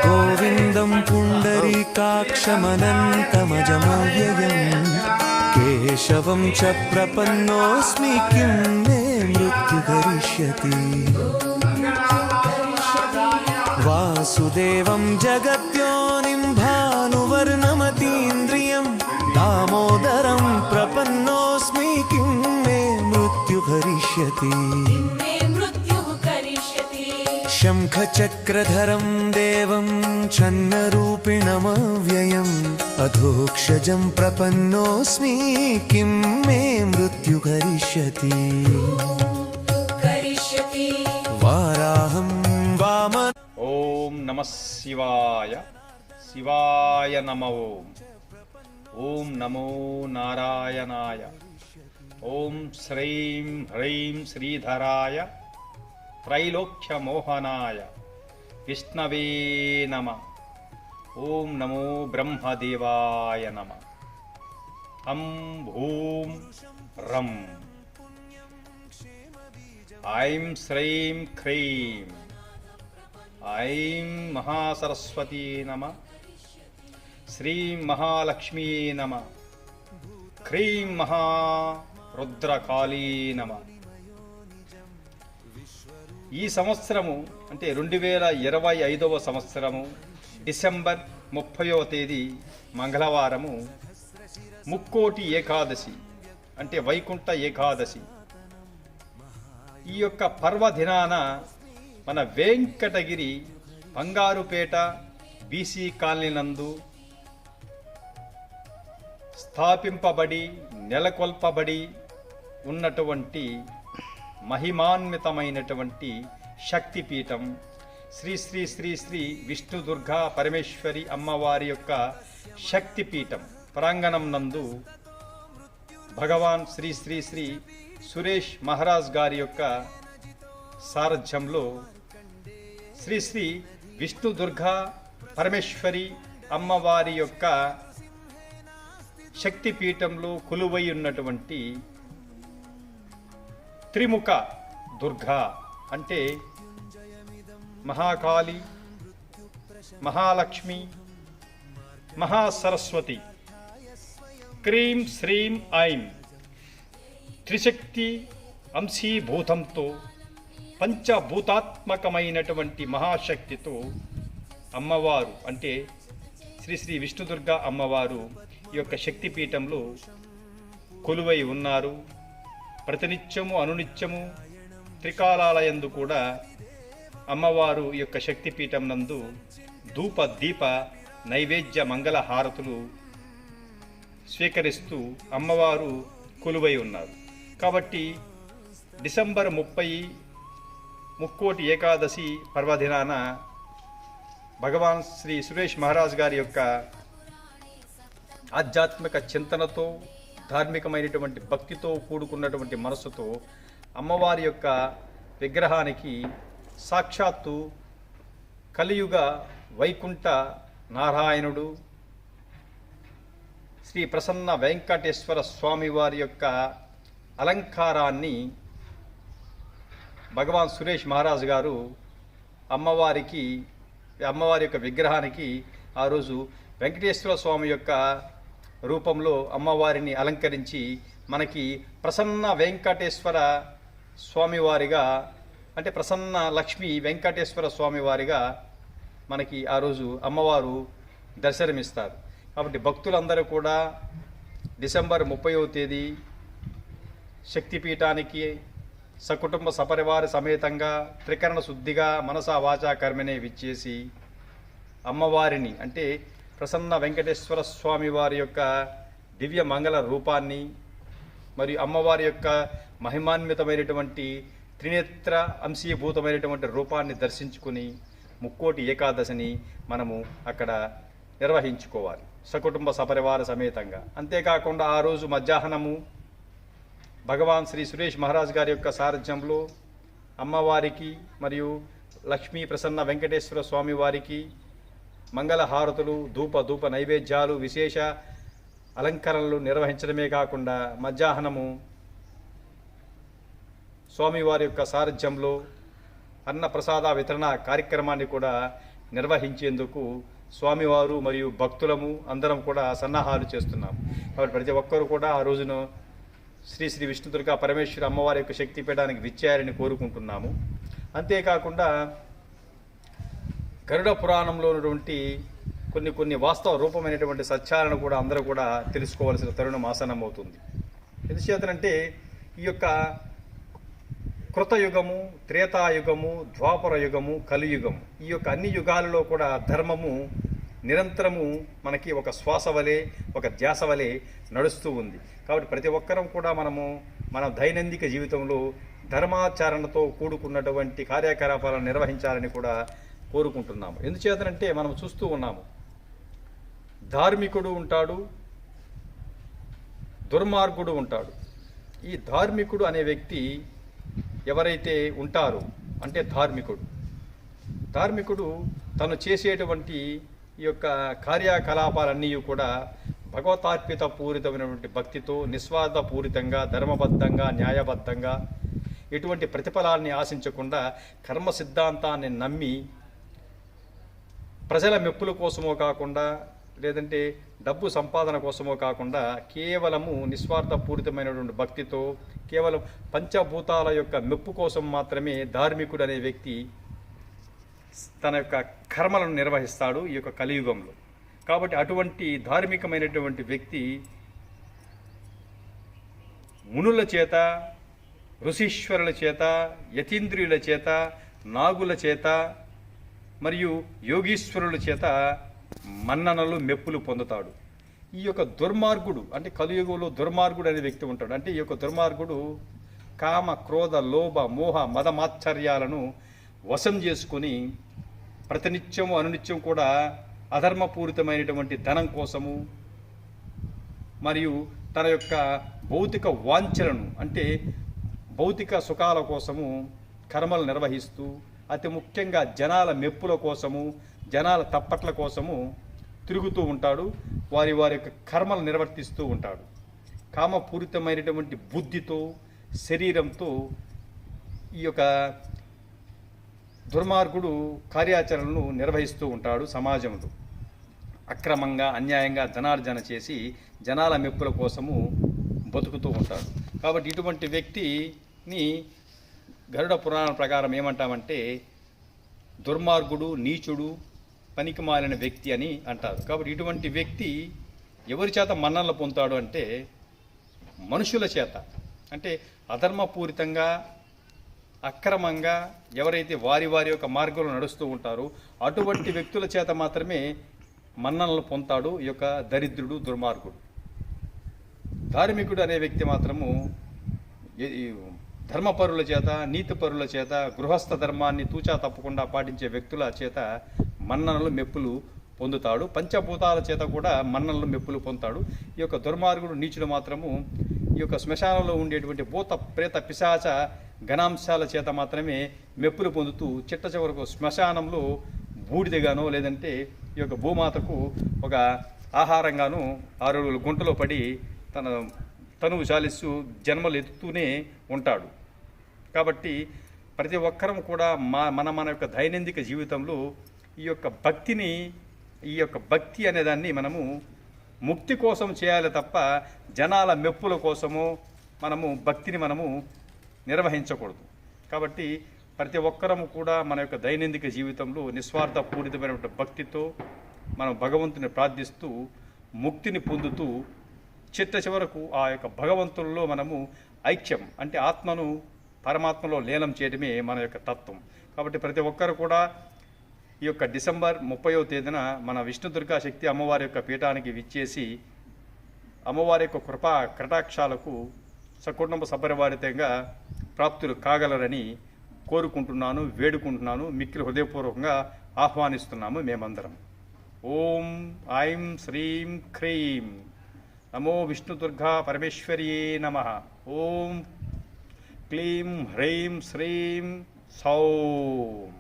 గోవిందం పుండరీకాక్షమనంతమజమవ్యయం కేశవం చ ప్రపన్నోస్మి కిం మే మృత్యు కరిష్యతి వాసుదేవం జగత్యోనిం భానువర్ణమతీంద్రియం దామోదరం ప్రపన్నోస్మి కిం మే మృత్యు కరిష్యతి శంఖచక్రధరం దేవం ఛన్నరూపిణమవ్యయం అధోక్షజం ప్రపన్నోస్మి కిం మే మృత్యు కరిష్యతి వారాహం వామ. ఓం నమః శివాయ. శివాయ నమః. ఓం నమో నారాయణాయ. ఓం శ్రీం హ్రీం శ్రీధరాయ త్రైలోక్యమోహనాయ విష్ణవే నమః. ఓం నమో బ్రహ్మదేవాయ నమః. హం భూం రం ఐం శ్రీం హ్రీం ఐం మహాసరస్వతీ నమః. శ్రీం మహాలక్ష్మీ నమః. హ్రీం మహారుద్రకాళీ నమః. ఈ సంవత్సరము అంటే 2025వ సంవత్సరము డిసెంబర్ 30వ తేదీ మంగళవారము ముక్కోటి ఏకాదశి అంటే వైకుంఠ ఏకాదశి. ఈ యొక్క పర్వదినాన మన వెంకటగిరి బంగారుపేట బీసీ కాలనీ నందు స్థాపింపబడి నెలకొల్పబడి ఉన్నటువంటి మహిమాన్వితమైనటువంటి శక్తిపీఠం శ్రీ శ్రీ శ్రీ శ్రీ విష్ణు దుర్గా పరమేశ్వరి అమ్మవారి యొక్క శక్తిపీఠం ప్రాంగణం నందు భగవాన్ శ్రీ శ్రీ శ్రీ సురేష్ మహారాజ్ గారి యొక్క సారథ్యంలో శ్రీ శ్రీ విష్ణు దుర్గా పరమేశ్వరి అమ్మవారి యొక్క శక్తిపీఠంలో కొలువై ఉన్నటువంటి త్రిముఖ దుర్గా అంటే మహాకాళి, మహాలక్ష్మి, మహాసరస్వతి, క్రీం శ్రీం ఐం త్రిశక్తి అంశీభూతంతో పంచభూతాత్మకమైనటువంటి మహాశక్తితో అమ్మవారు అంటే శ్రీ శ్రీ విష్ణుదుర్గా అమ్మవారు ఈ యొక్క శక్తిపీఠంలో కొలువై ఉన్నారు. ప్రతినిత్యము అనునిత్యము త్రికాలాలయందు కూడా అమ్మవారు ఈ యొక్క శక్తిపీఠం నందు ధూప దీప నైవేద్య మంగళ హారతులు స్వీకరిస్తూ అమ్మవారు కొలువై ఉన్నారు. కాబట్టి డిసెంబర్ 30 ముక్కోటి ఏకాదశి పర్వదినాన భగవాన్ శ్రీ సురేష్ మహారాజ్ గారి యొక్క ఆధ్యాత్మిక చింతనతో ధార్మికమైనటువంటి భక్తితో కూడుకున్నటువంటి మనస్సుతో అమ్మవారి యొక్క విగ్రహానికి సాక్షాత్తు కలియుగ వైకుంఠ నారాయణుడు శ్రీ ప్రసన్న వెంకటేశ్వర స్వామి వారి యొక్క అలంకారాన్ని భగవాన్ సురేష్ మహారాజ్ గారు అమ్మవారి యొక్క విగ్రహానికి ఆ రోజు వెంకటేశ్వర స్వామి యొక్క రూపంలో అమ్మవారిని అలంకరించి మనకి ప్రసన్న వెంకటేశ్వర స్వామివారిగా అంటే ప్రసన్న లక్ష్మి వెంకటేశ్వర స్వామివారిగా మనకి ఆ రోజు అమ్మవారు దర్శనమిస్తారు. కాబట్టి భక్తులందరూ కూడా డిసెంబర్ 30వ తేదీ శక్తిపీఠానికి సకుటుంబ సపరివార సమేతంగా త్రికరణ శుద్ధిగా మనసా వాచా కర్మనే విచ్చేసి అమ్మవారిని అంటే ప్రసన్న వెంకటేశ్వర స్వామి వారి యొక్క దివ్య మంగళ రూపాన్ని మరియు అమ్మవారి యొక్క మహిమాన్వితమైనటువంటి త్రినేత్ర అంశీభూతమైనటువంటి రూపాన్ని దర్శించుకుని ముక్కోటి ఏకాదశిని మనము అక్కడ నిర్వహించుకోవాలి సకుటుంబ సపరివార సమేతంగా. అంతేకాకుండా ఆ రోజు మధ్యాహ్నము భగవాన్ శ్రీ సురేష్ మహారాజ్ గారి యొక్క సారథ్యంలో అమ్మవారికి మరియు లక్ష్మీ ప్రసన్న వెంకటేశ్వర స్వామి వారికి మంగళహారతులు ధూప నైవేద్యాలు విశేష అలంకరణలు నిర్వహించడమే కాకుండా మధ్యాహ్నము స్వామివారి యొక్క సారథ్యంలో అన్నప్రసాద వితరణ కార్యక్రమాన్ని కూడా నిర్వహించేందుకు స్వామివారు మరియు భక్తులము అందరం కూడా సన్నాహాలు చేస్తున్నాము. కాబట్టి ప్రతి ఒక్కరూ కూడా ఆ రోజున శ్రీ శ్రీ విష్ణుదుర్గా పరమేశ్వరి అమ్మవారి యొక్క శక్తిపీఠానికి విచ్చేయాలని కోరుకుంటున్నాము. అంతేకాకుండా గరుడ పురాణంలో ఉన్నటువంటి కొన్ని వాస్తవ రూపమైనటువంటి సత్యాలను కూడా అందరూ కూడా తెలుసుకోవాల్సిన తరుణం ఆసనం అవుతుంది. ఎందుచేతనంటే ఈ యొక్క కృతయుగము, త్రేతాయుగము, ద్వాపర యుగము, కలియుగము, ఈ యొక్క అన్ని యుగాలలో కూడా ధర్మము నిరంతరము మనకి ఒక శ్వాస వలె, ఒక ధ్యాస వలె నడుస్తూ ఉంది. కాబట్టి ప్రతి ఒక్కరం కూడా మన దైనందిక జీవితంలో ధర్మాచరణతో కూడుకున్నటువంటి కార్యకలాపాలను నిర్వహించాలని కూడా కోరుకుంటున్నాము. ఎందుచేతనంటే మనం చూస్తూ ఉన్నాము, ధార్మికుడు ఉంటాడు, దుర్మార్గుడు ఉంటాడు. ఈ ధార్మికుడు అనే వ్యక్తి ఎవరైతే ఉంటారో అంటే ధార్మికుడు తను చేసేటువంటి ఈ యొక్క కార్యకలాపాలన్నీ కూడా భగవతార్పిత పూరితమైనటువంటి భక్తితో, నిస్వార్థపూరితంగా, ధర్మబద్ధంగా, న్యాయబద్ధంగా, ఎటువంటి ప్రతిఫలాన్ని ఆశించకుండా కర్మ సిద్ధాంతాన్ని నమ్మి ప్రజల మెప్పుల కోసమో కాకుండా, లేదంటే డబ్బు సంపాదన కోసమో కాకుండా కేవలము నిస్వార్థపూరితమైనటువంటి భక్తితో, కేవలం పంచభూతాల యొక్క మెప్పు కోసం మాత్రమే ధార్మికుడు అనే వ్యక్తి తన యొక్క కర్మలను నిర్వహిస్తాడు ఈ యొక్క కలియుగంలో. కాబట్టి అటువంటి ధార్మికమైనటువంటి వ్యక్తి మునుల చేత, ఋషీశ్వరుల చేత, యతీంద్రియుల చేత, నాగుల చేత మరియు యోగీశ్వరుల చేత మన్ననలు, మెప్పులు పొందుతాడు. ఈ యొక్క దుర్మార్గుడు అంటే కలియుగంలో దుర్మార్గుడు అనే వ్యక్తి ఉంటాడు. అంటే ఈ యొక్క దుర్మార్గుడు కామ, క్రోధ, లోభ, మోహ, మదమాశ్చర్యాలను వశం చేసుకుని ప్రతినిత్యము అనునిత్యం కూడా అధర్మపూరితమైనటువంటి ధనం కోసము మరియు తన యొక్క భౌతిక వాంఛలను అంటే భౌతిక సుఖాల కోసము కర్మలు నిర్వహిస్తూ, అతి ముఖ్యంగా జనాల మెప్పుల కోసము, జనాల తప్పట్ల కోసము తిరుగుతూ ఉంటాడు. వారి యొక్క కర్మలు నిర్వర్తిస్తూ ఉంటాడు. కామపూరితమైనటువంటి బుద్ధితో, శరీరంతో ఈ యొక్క దుర్మార్గుడు కార్యాచరణను నిర్వహిస్తూ ఉంటాడు. సమాజంలో అక్రమంగా, అన్యాయంగా ధనార్జన చేసి జనాల మెప్పుల కోసము బతుకుతూ ఉంటాడు. కాబట్టి ఇటువంటి వ్యక్తిని గరుడ పురాణం ప్రకారం ఏమంటామంటే దుర్మార్గుడు, నీచుడు, పనికిమాలిన వ్యక్తి అని అంటారు. కాబట్టి ఇటువంటి వ్యక్తి ఎవరి చేత మన్ననలు పొందుతాడు అంటే మనుషుల చేత. అంటే అధర్మపూరితంగా, అక్రమంగా ఎవరైతే వారి యొక్క మార్గంలో నడుస్తూ ఉంటారో అటువంటి వ్యక్తుల చేత మాత్రమే మన్ననలు పొందుతాడు ఈ యొక్క దరిద్రుడు, దుర్మార్గుడు. ధార్మికుడు అనే వ్యక్తి మాత్రము ధర్మపరుల చేత, నీతిపరుల చేత, గృహస్థ ధర్మాన్ని తూచా తప్పకుండా పాటించే వ్యక్తుల చేత మన్ననలు, మెప్పులు పొందుతాడు. పంచభూతాల చేత కూడా మన్ననలు, మెప్పులు పొందుతాడు. ఈ యొక్క దుర్మార్గుడు, నీచుడు మాత్రము ఈ యొక్క శ్మశానంలో ఉండేటువంటి భూత, ప్రేత, పిశాచ గణాంశాల చేత మాత్రమే మెప్పులు పొందుతూ చిట్ట చివరకు శ్మశానంలో బూడిదగానో లేదంటే ఈ యొక్క భూమాతకు ఒక ఆహారంగాను 6 రోజులు గుంటలో పడి తనువు చాలిస్తూ జన్మలు ఎత్తుతూనే ఉంటాడు. కాబట్టి ప్రతి ఒక్కరం కూడా మన యొక్క దైనందిక జీవితంలో ఈ యొక్క భక్తి అనేదాన్ని మనము ముక్తి కోసం చేయాలి తప్ప జనాల మెప్పుల కోసము భక్తిని నిర్వహించకూడదు. కాబట్టి ప్రతి ఒక్కరము కూడా మన యొక్క దైనందిక జీవితంలో నిస్వార్థపూరితమైనటువంటి భక్తితో మనం భగవంతుని ప్రార్థిస్తూ ముక్తిని పొందుతూ చిట్ట చివరకు ఆ యొక్క భగవంతుల్లో ఐక్యం అంటే ఆత్మను పరమాత్మలో లీనం చేయడమే మన యొక్క తత్వం. కాబట్టి ప్రతి ఒక్కరు కూడా ఈ యొక్క డిసెంబర్ 30వ తేదీన మన విష్ణుదుర్గా శక్తి అమ్మవారి యొక్క పీఠానికి విచ్చేసి అమ్మవారి యొక్క కృపా కటాక్షాలకు సకుటుంబ సపరివారితంగా ప్రాప్తులు కాగలరని కోరుకుంటున్నాను, వేడుకుంటున్నాను. మిక్కిలి హృదయపూర్వకంగా ఆహ్వానిస్తున్నాము మేమందరం. ఓం ఐం శ్రీం క్రీం నమో విష్ణుదుర్గా పరమేశ్వర్యే నమః. ఓం క్లీం హ్రీం శ్రీం సౌం.